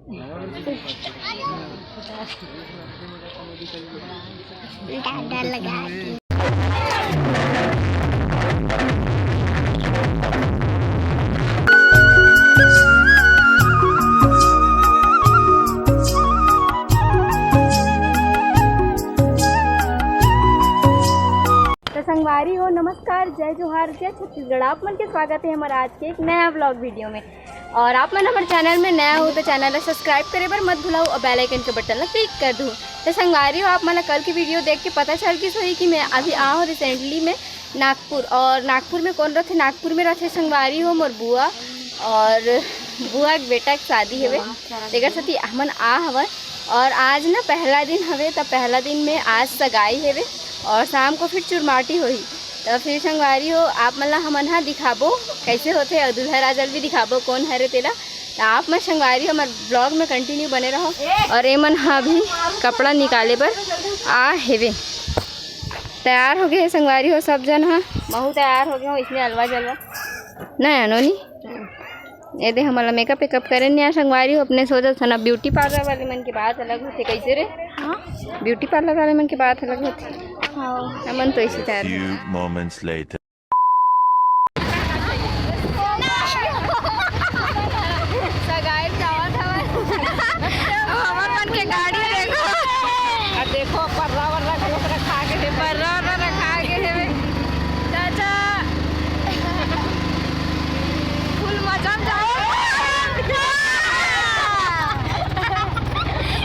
दादा लगा के संगवारी हो, नमस्कार, जय जोहार, जय छत्तीसगढ़। आप मन के स्वागत है हमारा आज के एक नया व्लॉग वीडियो में। और आप मन हमारे चैनल में नया हो तो चैनल को सब्सक्राइब करे पर मत भूलाओ और बेल आइकन के बटन ला क्लिक कर दो। तो संगवारी हो, आप मन कल की वीडियो देख के पता चल गई सही कि मैं अभी आ हूँ रिसेंटली में नागपुर। और नागपुर में कौन रहते? नागपुर में रहते संगवारी हो मोर बुआ और बुआ के बेटा की शादी हवे, तेकर साथी हमन आ हवन। और आज ना पहला दिन हवे, तब पहला दिन में आज सगाई हवे और शाम को फिर चुरमाटी होही। तो फिर संगवारी हो, आप मन ला हमन हा दिखाबो कैसे होते और दूल्हा राजल भी दिखाबो कौन हरे तेला। तो आप मन संगवारी हो हमारे ब्लॉग में कंटिन्यू बने रहो। और ये मन हा भी कपड़ा निकाले पर आ हेवे, तैयार हो गए संगवारी हो सब जन। हाँ महू तैयार हो गए हो, इसलिए अलवा जलवा नहीं अनोनी ये दे हमारा मेकअप वेकअप करे नहीं संगवारी हो। अपने सोचा था ना ब्यूटी पार्लर वाले मन की बात अलग होती कैसे रे। हाँ ब्यूटी पार्लर वाले मन की बात अलग होती। हाँ मन तो इसी तरह सगाई जावत हवन हमन मन के गाड़ी देखो और देखो पर्रा वर्रा रखा के है, पर्रा वर्रा रखा के है चाचा फुल मजा में जाओ।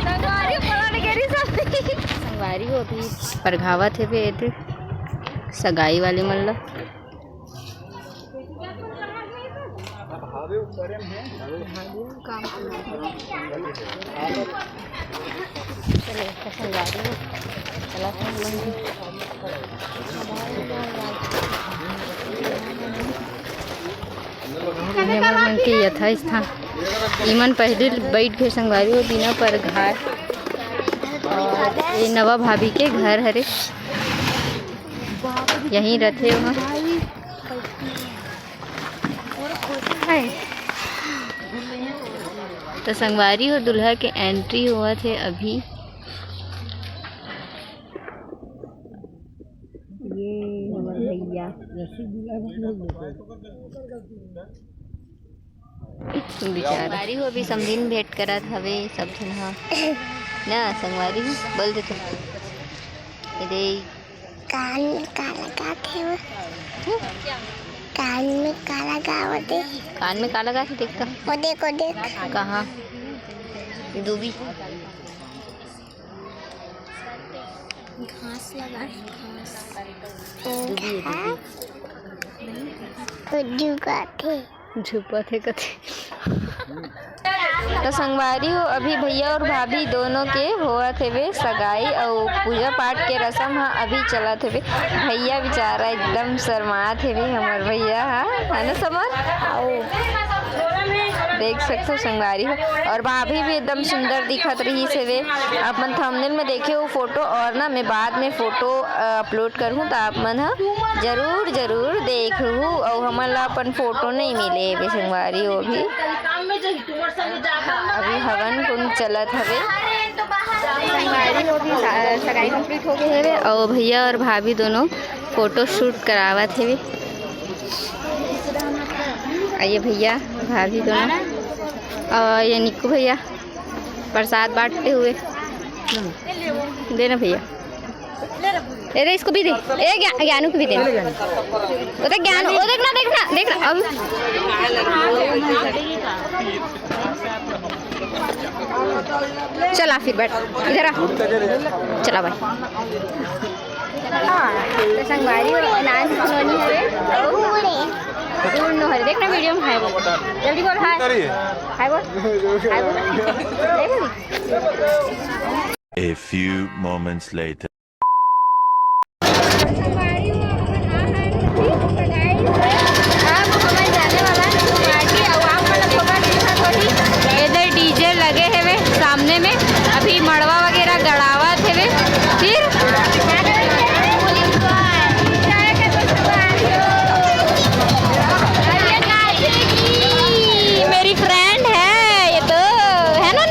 संगवारी पलट गेरी सब संगवारी हो अभी परघावत है वे सगाई वाले मन ला। मन के यथा स्थान ईमन पहले बैठ गए संगवारी हो बिना पर घर। और ये नवा भाभी के घर हरे, यहीं रहते वहाँ। तो संगवारी हो दुल्हा के एंट्री हुआ थे अभी। ये हमारे भैया संगवारी हो अभी समझीन भेंट करा हवे सब जन हा ना। संगवारी हो बोल दे तो कान में काला गाते हो, कान में काला गावत है, कान में काला गाते देखता वो देखो देख कहाँ दूबी घास लगा है, झुपा थे कथे। तो संगवारी हो अभी भैया और भाभी दोनों के हुआ थे वे सगाई और पूजा पाठ के रस्म हाँ अभी चला थे वे। भैया बेचारा एकदम शर्मात है वे हमार भैया हाँ है ना समर देख सकते हो संगवारी हो। और भाभी भी एकदम सुंदर दिखत रही से वे। आप मन थंबनेल में देखे हो फोटो और ना मैं बाद में फोटो अपलोड करूँ तो आप मन जरूर जरूर देखू। और हमारे ला अपन फोटो नहीं मिले वे संगवारी हो अभी हवन कुंड चलत हवे। संगवारी हो भी सगाई कंप्लीट हो गई है और भैया और भाभी दोनों फोटो शूट करावत है। आइए भैया भाभी दोनों और ये निक्कू भैया प्रसाद बांटते हुए। देना भैया, अरे इसको भी दे, ज्ञानू को भी दे। उधर ज्ञान वो देखना देखना देखना अब चला फिर बैठ इधर आ चला भाई। तो संगवारी नान खिलौनी हरे देखना वीडियो में हाय बोल जल्दी बोल हाय हाय बोल हाय बोल। A few moments later. इधर डीजे लगे है वे सामने में, अभी मड़वा वगैरह गड़ावा थे वे। फिर मेरी फ्रेंड है ये तो है ना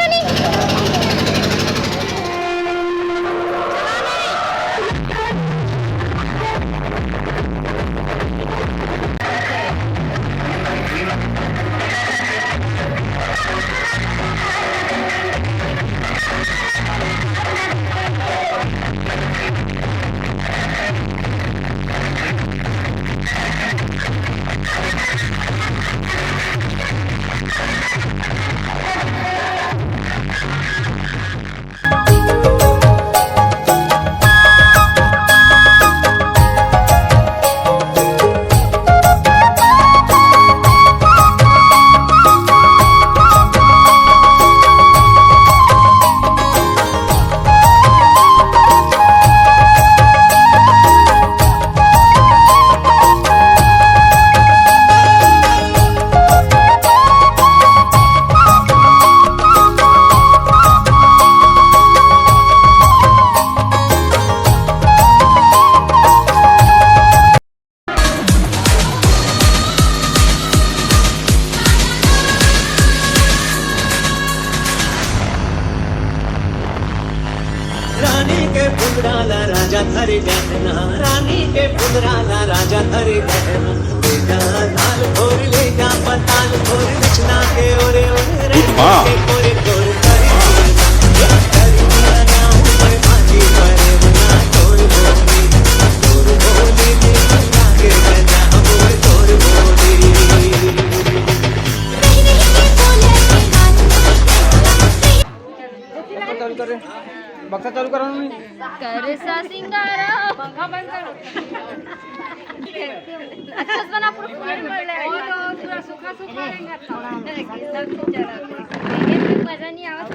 उंदराला राजा धरे लेगा लाल भोर लेगा पताल भोर रचना के ओरे ओरे रे के कोरे कोर करे करी दिया नाम पर माची परे बना तोर बोली लागे गजा बोल तोर बोली चालू कर रे बक्सा चालू करा मी करसा सिंगारा पंखा बंद करो अच्छा बना पूरा पूरा सूखा सूखा रहेगा मजा नहीं आवत